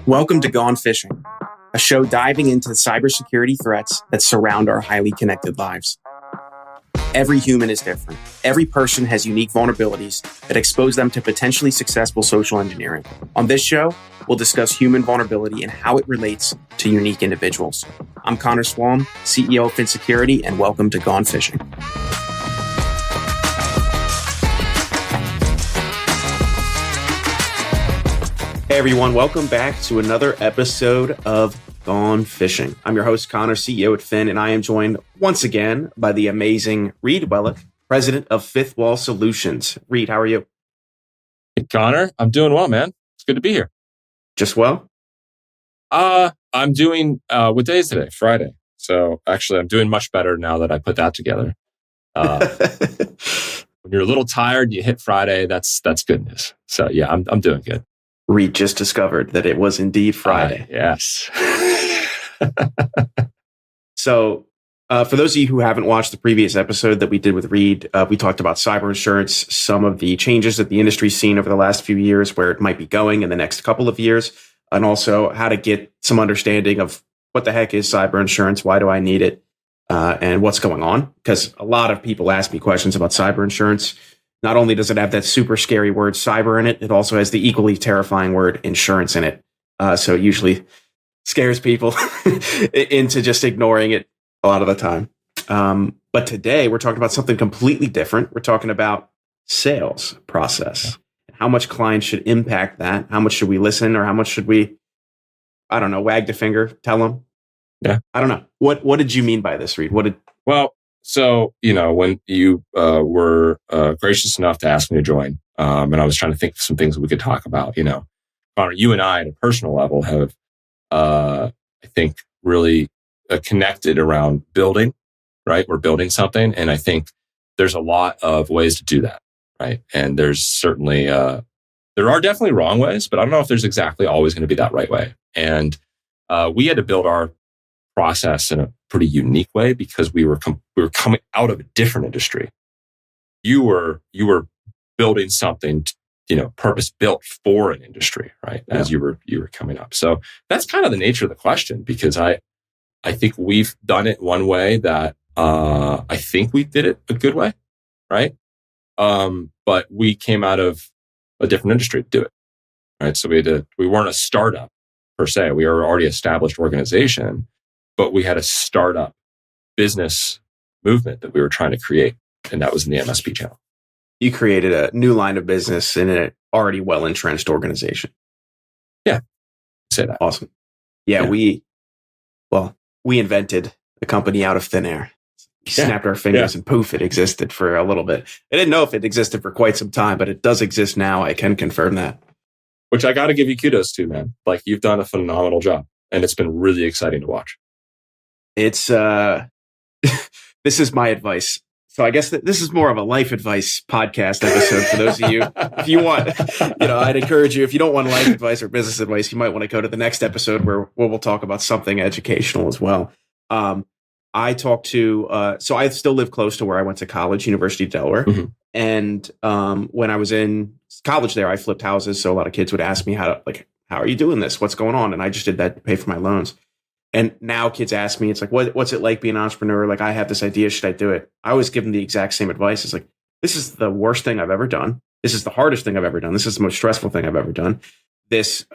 Welcome to Gone Phishing, a show diving into cybersecurity threats that surround our highly connected lives. Every human is different. Every person has unique vulnerabilities that expose them to potentially successful social engineering. On this show, we'll discuss human vulnerability and how it relates to unique individuals. I'm Connor Swalm, CEO of Phin Security, and welcome to Gone Phishing. Hey everyone, welcome back to another episode of Gone Phishing. I'm your host, Connor, CEO at Phin, and I am joined once again by the amazing Reid Wellock, president of FifthWall Solutions. Reid, how are you? Hey, Connor, I'm doing well, man. It's good to be here. Just well? I'm doing, what day is today? Friday. So actually, I'm doing much better now that I put that together. When you're a little tired, you hit Friday. That's good news. So yeah, I'm doing good. Reid just discovered that it was indeed Friday. Yes. So for those of you who haven't watched the previous episode that we did with Reid, we talked about cyber insurance, some of the changes that the industry's seen over the last few years, where it might be going in the next couple of years, and also how to get some understanding of what the heck is cyber insurance, why do I need it, and what's going on. Because a lot of people ask me questions about cyber insurance. Not only does it have that super scary word cyber in it, it also has the equally terrifying word insurance in it. So it usually scares people into just ignoring it a lot of the time. But today we're talking about something completely different. We're talking about sales process. How much clients should impact that? How much should we listen, or how much should we, I don't know, wag the finger, tell them? Yeah. I don't know. What did you mean by this, Reid? So, when you were gracious enough to ask me to join, and I was trying to think of some things that we could talk about, Connor, you and I at a personal level have, I think, really connected around building, right? We're building something. And I think there's a lot of ways to do that, right? And there's certainly, there are definitely wrong ways, but I don't know if there's exactly always going to be that right way. And we had to build our process in a pretty unique way because we were coming out of a different industry. You were building something, purpose built for an industry, right? As you were coming up. So that's kind of the nature of the question, because I think we've done it one way that I think we did it a good way, right? But we came out of a different industry to do it, right? So we weren't a startup per se. We were already established organization, but we had a startup business movement that we were trying to create, and that was in the MSP channel. You created a new line of business in an already well-entrenched organization. Yeah, say that. Awesome. Yeah. We invented the company out of thin air. Snapped our fingers and poof, it existed for a little bit. I didn't know if it existed for quite some time, but it does exist now. I can confirm that. Which I got to give you kudos to, man. Like, you've done a phenomenal job, and it's been really exciting to watch. It's this is my advice. So I guess this is more of a life advice podcast episode for those of you. If you want, I'd encourage you, if you don't want life advice or business advice, you might want to go to the next episode where we'll talk about something educational as well. I talked to, so I still live close to where I went to college, University of Delaware. Mm-hmm. And when I was in college there, I flipped houses. So a lot of kids would ask me how are you doing this? What's going on? And I just did that to pay for my loans. And now kids ask me, it's like, what's it like being an entrepreneur? Like, I have this idea. Should I do it? I always give them the exact same advice. It's like, this is the worst thing I've ever done. This is the hardest thing I've ever done. This is the most stressful thing I've ever done. This,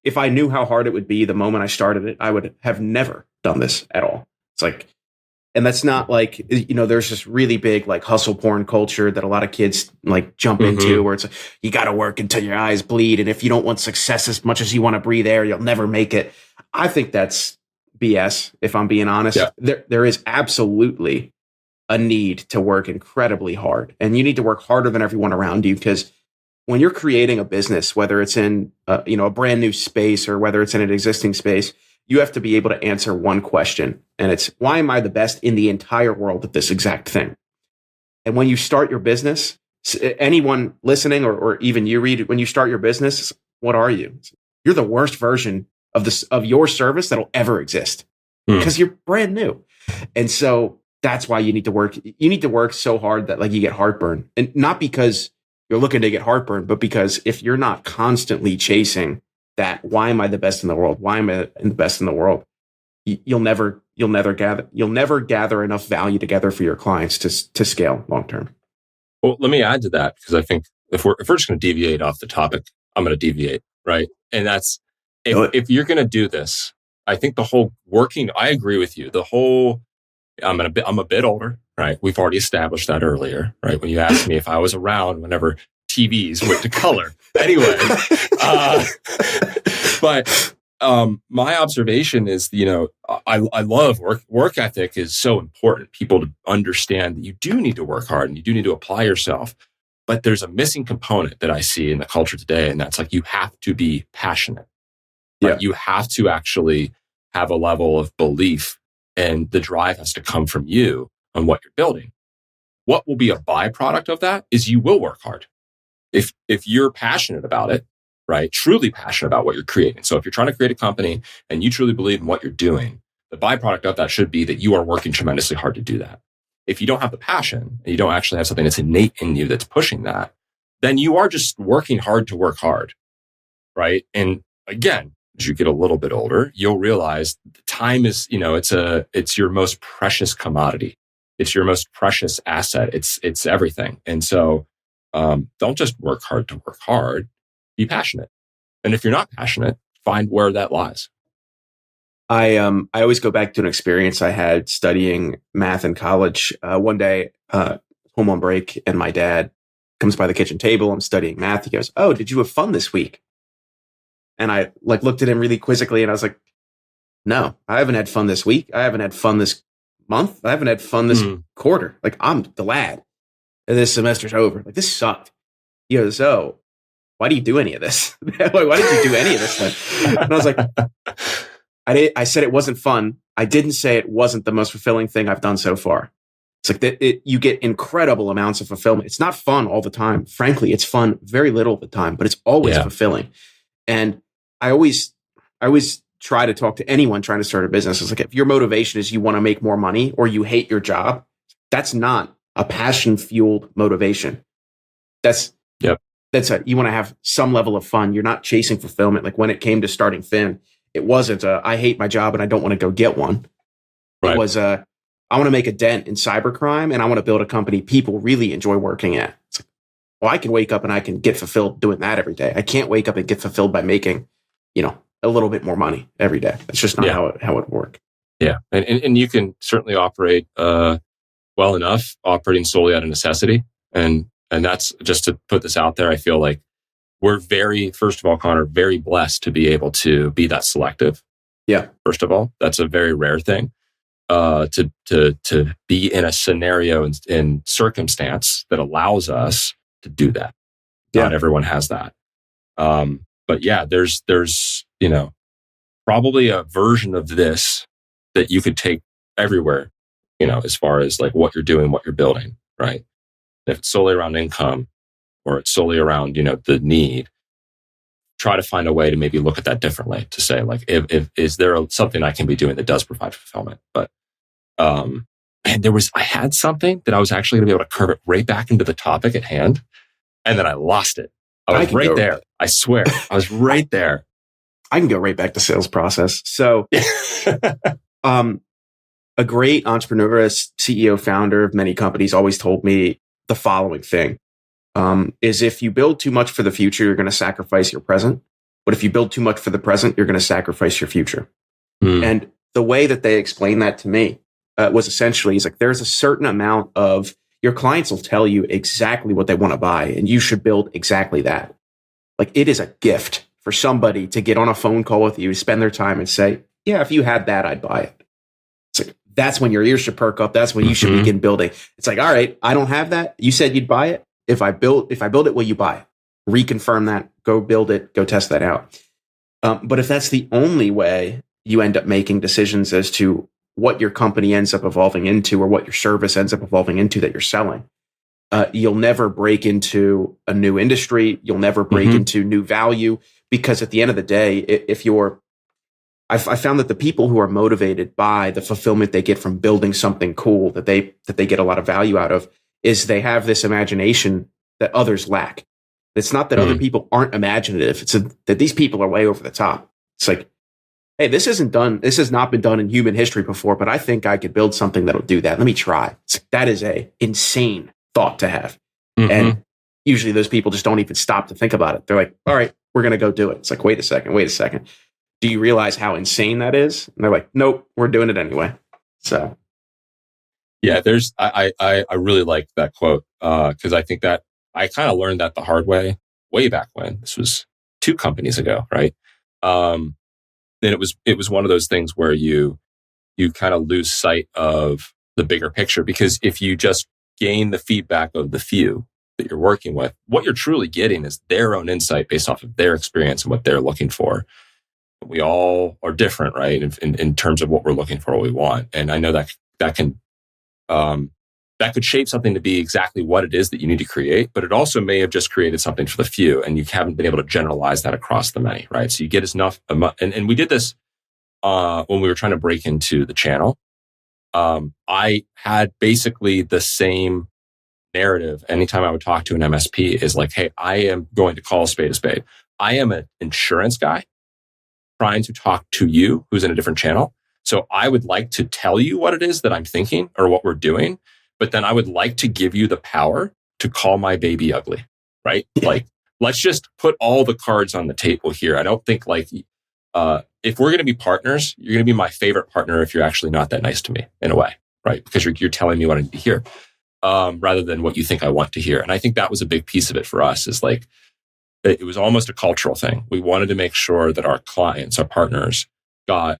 if I knew how hard it would be the moment I started it, I would have never done this at all. It's like, and that's not like, there's this really big like hustle porn culture that a lot of kids like jump into, where it's like, you got to work until your eyes bleed. And if you don't want success as much as you want to breathe air, you'll never make it. I think that's BS, if I'm being honest. Yeah. There is absolutely a need to work incredibly hard, and you need to work harder than everyone around you, because when you're creating a business, whether it's in a brand new space or whether it's in an existing space, you have to be able to answer one question, and it's, why am I the best in the entire world at this exact thing? And when you start your business, anyone listening or even you, Reid, when you start your business, what are you? You're the worst version of your service that'll ever exist, because you're brand new. And so that's why you need to work. You need to work so hard that like you get heartburn, and not because you're looking to get heartburn, but because if you're not constantly chasing that why am I the best in the world? Why am I the best in the world? You'll never gather enough value together for your clients to scale long term. Well, let me add to that, because I think if we're just going to deviate off the topic, I'm going to deviate, right? And that's if you're going to do this, I think the whole working. I agree with you. I'm a bit older, right? We've already established that earlier, right? When you asked me if I was around whenever TVs went to color. Anyway, but my observation is, I love work ethic is so important. People to understand that you do need to work hard and you do need to apply yourself. But there's a missing component that I see in the culture today, and that's like you have to be passionate. Right? Yeah. You have to actually have a level of belief, and the drive has to come from you on what you're building. What will be a byproduct of that is you will work hard. If you're passionate about it, right? Truly passionate about what you're creating. So if you're trying to create a company and you truly believe in what you're doing, the byproduct of that should be that you are working tremendously hard to do that. If you don't have the passion and you don't actually have something that's innate in you that's pushing that, then you are just working hard to work hard, right? And again, as you get a little bit older, you'll realize time is, it's your most precious commodity. It's your most precious asset. It's everything. And so don't just work hard to work hard. Be passionate. And if you're not passionate, find where that lies. I always go back to an experience I had studying math in college. One day, home on break, and my dad comes by the kitchen table. I'm studying math. He goes, "Oh, did you have fun this week?" And I looked at him really quizzically, and I was like, "No, I haven't had fun this week. I haven't had fun this month. I haven't had fun this quarter. Like, I'm glad this semester's over. Like, this sucked." He goes, "Oh, why do you do any of this? Why did you do any of this then?" And I was like, I said it wasn't fun. I didn't say it wasn't the most fulfilling thing I've done so far. It's like that. You get incredible amounts of fulfillment. It's not fun all the time. Frankly, it's fun very little of the time, but it's always fulfilling. And I always try to talk to anyone trying to start a business. It's like, if your motivation is you want to make more money or you hate your job, that's not a passion fueled motivation. That's you want to have some level of fun. You're not chasing fulfillment. Like when it came to starting Phin, it wasn't I hate my job and I don't want to go get one. Right. It was I want to make a dent in cybercrime and I want to build a company people really enjoy working at. It's like, well, I can wake up and I can get fulfilled doing that every day. I can't wake up and get fulfilled by making, a little bit more money every day. It's just not how it works. Yeah. And you can certainly operate well enough operating solely out of necessity. And that's just to put this out there. I feel like we're first of all, Connor, very blessed to be able to be that selective. Yeah. First of all, that's a very rare thing. To be in a scenario and circumstance that allows us to do that. Yeah. Not everyone has that. But yeah, there's probably a version of this that you could take everywhere, as far as like what you're doing, what you're building, right? If it's solely around income or it's solely around, the need, try to find a way to maybe look at that differently, to say like, if is there something I can be doing that does provide fulfillment? But, and I had something that I was actually going to be able to curve it right back into the topic at hand. And then I lost it. I was right there. I swear. I was right there. I can go right back to sales process. So, a great entrepreneur, CEO, founder of many companies always told me the following thing, is if you build too much for the future, you're going to sacrifice your present. But if you build too much for the present, you're going to sacrifice your future. And the way that they explained that to me was essentially, it's like, there's a certain amount of your clients will tell you exactly what they want to buy, and you should build exactly that. Like, it is a gift for somebody to get on a phone call with you, spend their time and say, yeah, if you had that, I'd buy it. It's like, that's when your ears should perk up. That's when you should begin building. It's like, all right, I don't have that. You said you'd buy it. If I build it, will you buy it? Reconfirm that, go build it, go test that out. But if that's the only way you end up making decisions as to what your company ends up evolving into or what your service ends up evolving into that you're selling, you'll never break into a new industry. You'll never break into new value, because at the end of the day, I found that the people who are motivated by the fulfillment they get from building something cool that they get a lot of value out of is they have this imagination that others lack. It's not that other people aren't imaginative. It's that these people are way over the top. It's like, hey, this isn't done. This has not been done in human history before, but I think I could build something that'll do that. Let me try. That is a insane thought to have. And usually those people just don't even stop to think about it. They're like, all right, we're going to go do it. It's like, wait a second. Do you realize how insane that is? And they're like, nope, we're doing it anyway. So. Yeah, I really like that quote because I think that I kind of learned that the hard way back when. This was 2 companies ago, right? And it was one of those things where you kind of lose sight of the bigger picture, because if you just gain the feedback of the few that you're working with, what you're truly getting is their own insight based off of their experience and what they're looking for. We all are different, right? In terms of what we're looking for, what we want. And I know that can that could shape something to be exactly what it is that you need to create, but it also may have just created something for the few, and you haven't been able to generalize that across the many, right? So you get enough, and we did this when we were trying to break into the channel. I had basically the same narrative anytime I would talk to an MSP is like, hey, I am going to call a spade a spade. I am an insurance guy trying to talk to you who's in a different channel. So I would like to tell you what it is that I'm thinking or what we're doing, but then I would like to give you the power to call my baby ugly, right? Yeah. Like, let's just put all the cards on the table here. I don't think like, if we're going to be partners, you're going to be my favorite partner if you're actually not that nice to me in a way, right? Because you're telling me what I need to hear, rather than what you think I want to hear. And I think that was a big piece of it for us is like, it was almost a cultural thing. We wanted to make sure that our clients, our partners got,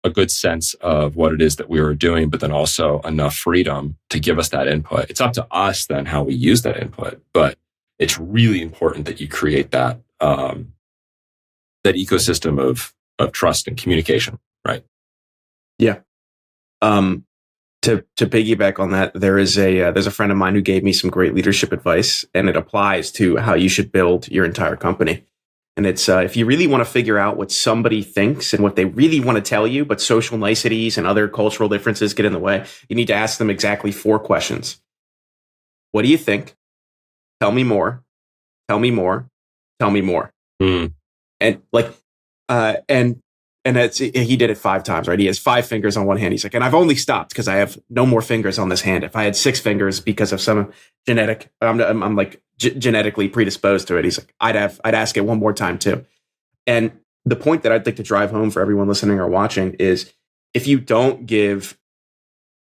a good sense of what it is that we were doing, but then also enough freedom to give us that input. It's up to us then how we use that input, but it's really important that you create that that ecosystem of trust and communication, right? Yeah. To piggyback on that, there's a friend of mine who gave me some great leadership advice, and it applies to how you should build your entire company. And it's if you really want to figure out what somebody thinks and what they really want to tell you, but social niceties and other cultural differences get in the way, you need to ask them exactly 4 questions. What do you think? Tell me more. Tell me more. Tell me more. And like, and that's, he did it 5 times, right? He has 5 fingers on one hand. He's like, and I've only stopped because I have no more fingers on this hand. If I had 6 fingers because of some genetic, I'm like genetically predisposed to it. He's like, I'd ask it one more time too. And the point that I'd like to drive home for everyone listening or watching is if you don't give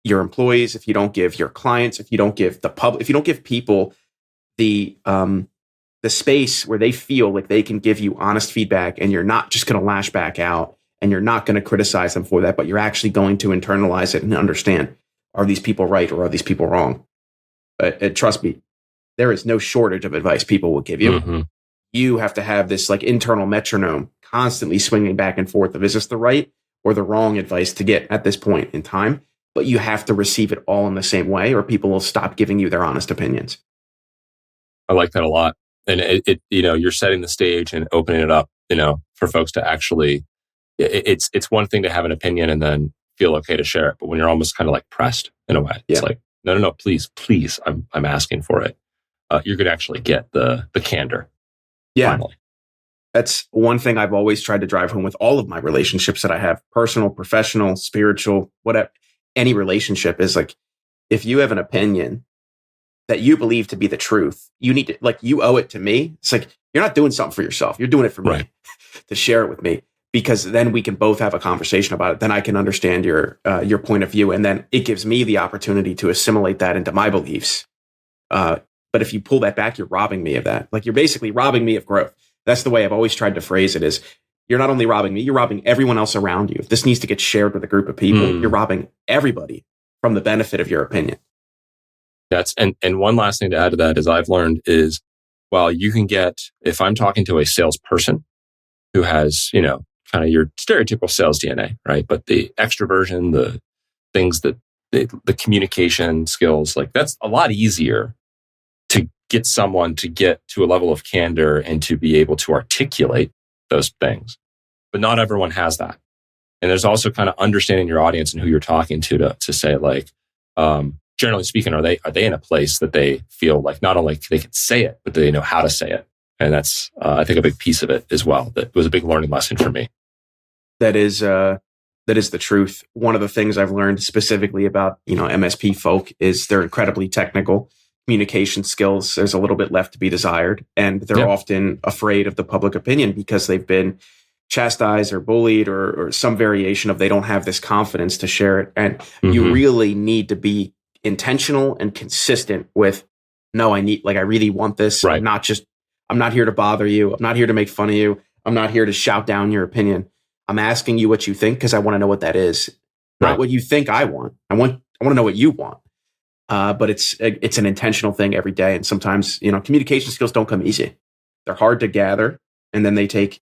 your employees, if you don't give your clients, if you don't give the public, if you don't give people the space where they feel like they can give you honest feedback and you're not just going to lash back out and you're not going to criticize them for that, but you're actually going to internalize it and understand, are these people right or are these people wrong? Trust me, there is no shortage of advice people will give you. Mm-hmm. You have to have this like internal metronome constantly swinging back and forth of, is this the right or the wrong advice to get at this point in time? But you have to receive it all in the same way or people will stop giving you their honest opinions. I like that a lot. And it you're setting the stage and opening it up, for folks to actually, it's one thing to have an opinion and then feel okay to share it. But when you're almost kind of like pressed in a way, it's like, no, please, I'm asking for it. You're going to actually get the candor. Yeah. Finally. That's one thing I've always tried to drive home with all of my relationships that I have, personal, professional, spiritual, whatever, any relationship is like, if you have an opinion that you believe to be the truth, you need to, like, you owe it to me. It's like, you're not doing something for yourself. You're doing it for me to share it with me, because then we can both have a conversation about it. Then I can understand your point of view. And then it gives me the opportunity to assimilate that into my beliefs. But if you pull that back, you're robbing me of that. Like, you're basically robbing me of growth. That's the way I've always tried to phrase it is, you're not only robbing me, you're robbing everyone else around you. If this needs to get shared with a group of people, you're robbing everybody from the benefit of your opinion. And one last thing to add to that is I've learned is, while you can get, if I'm talking to a salesperson who has, kind of your stereotypical sales DNA, right? But the extroversion, the things that the communication skills, like that's a lot easier to get someone to get to a level of candor and to be able to articulate those things. But not everyone has that. And there's also kind of understanding your audience and who you're talking to say like, generally speaking, are they in a place that they feel like not only they can say it, but they know how to say it? And that's, I think, a big piece of it as well. That was a big learning lesson for me. That is the truth. One of the things I've learned specifically about, MSP folk is they're incredibly technical. Communication skills, there's a little bit left to be desired. And they're often afraid of the public opinion because they've been chastised or bullied or some variation of they don't have this confidence to share it. And you really need to be intentional and consistent with, no, I really want this. Right. I'm not here to bother you. I'm not here to make fun of you. I'm not here to shout down your opinion. I'm asking you what you think because I want to know what that is. Not what you think I want. I want to know what you want. But it's an intentional thing every day. And sometimes, communication skills don't come easy. They're hard to gather. And then they take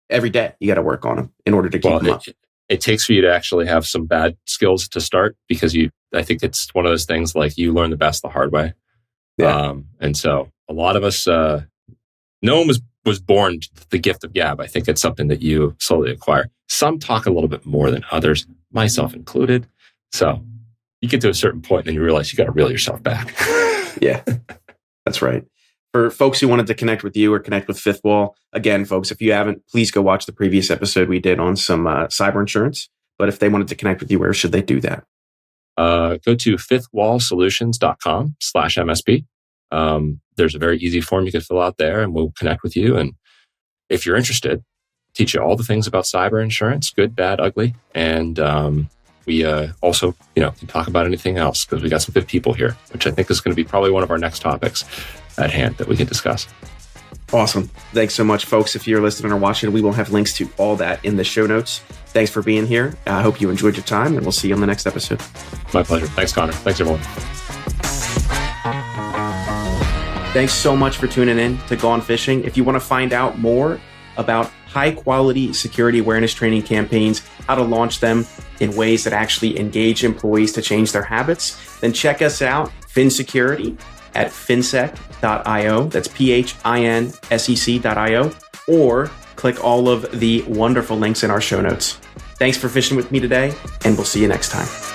every day. You got to work on them in order to keep them up. It takes for you to actually have some bad skills to start because I think it's one of those things like you learn the best the hard way. Yeah. And so a lot of us, no one was born the gift of gab. I think it's something that you slowly acquire. Some talk a little bit more than others, myself included. So you get to a certain point and then you realize you got to reel yourself back. Yeah, that's right. For folks who wanted to connect with you or connect with FifthWall, again, folks, if you haven't, please go watch the previous episode we did on some cyber insurance. But if they wanted to connect with you, where should they do that? Go to fifthwallsolutions.com/MSP. There's a very easy form you can fill out there and we'll connect with you. And if you're interested, teach you all the things about cyber insurance, good, bad, ugly. And we also, can talk about anything else because we got some good people here, which I think is going to be probably one of our next topics at hand that we can discuss. Awesome. Thanks so much, folks. If you're listening or watching, we will have links to all that in the show notes. Thanks for being here. I hope you enjoyed your time, and we'll see you on the next episode. My pleasure. Thanks, Connor. Thanks, everyone. Thanks so much for tuning in to Gone Phishing. If you want to find out more about high-quality security awareness training campaigns, how to launch them in ways that actually engage employees to change their habits, then check us out, Phin Security, at finsec.io. That's PHINSEC.io. Or click all of the wonderful links in our show notes. Thanks for fishing with me today, and we'll see you next time.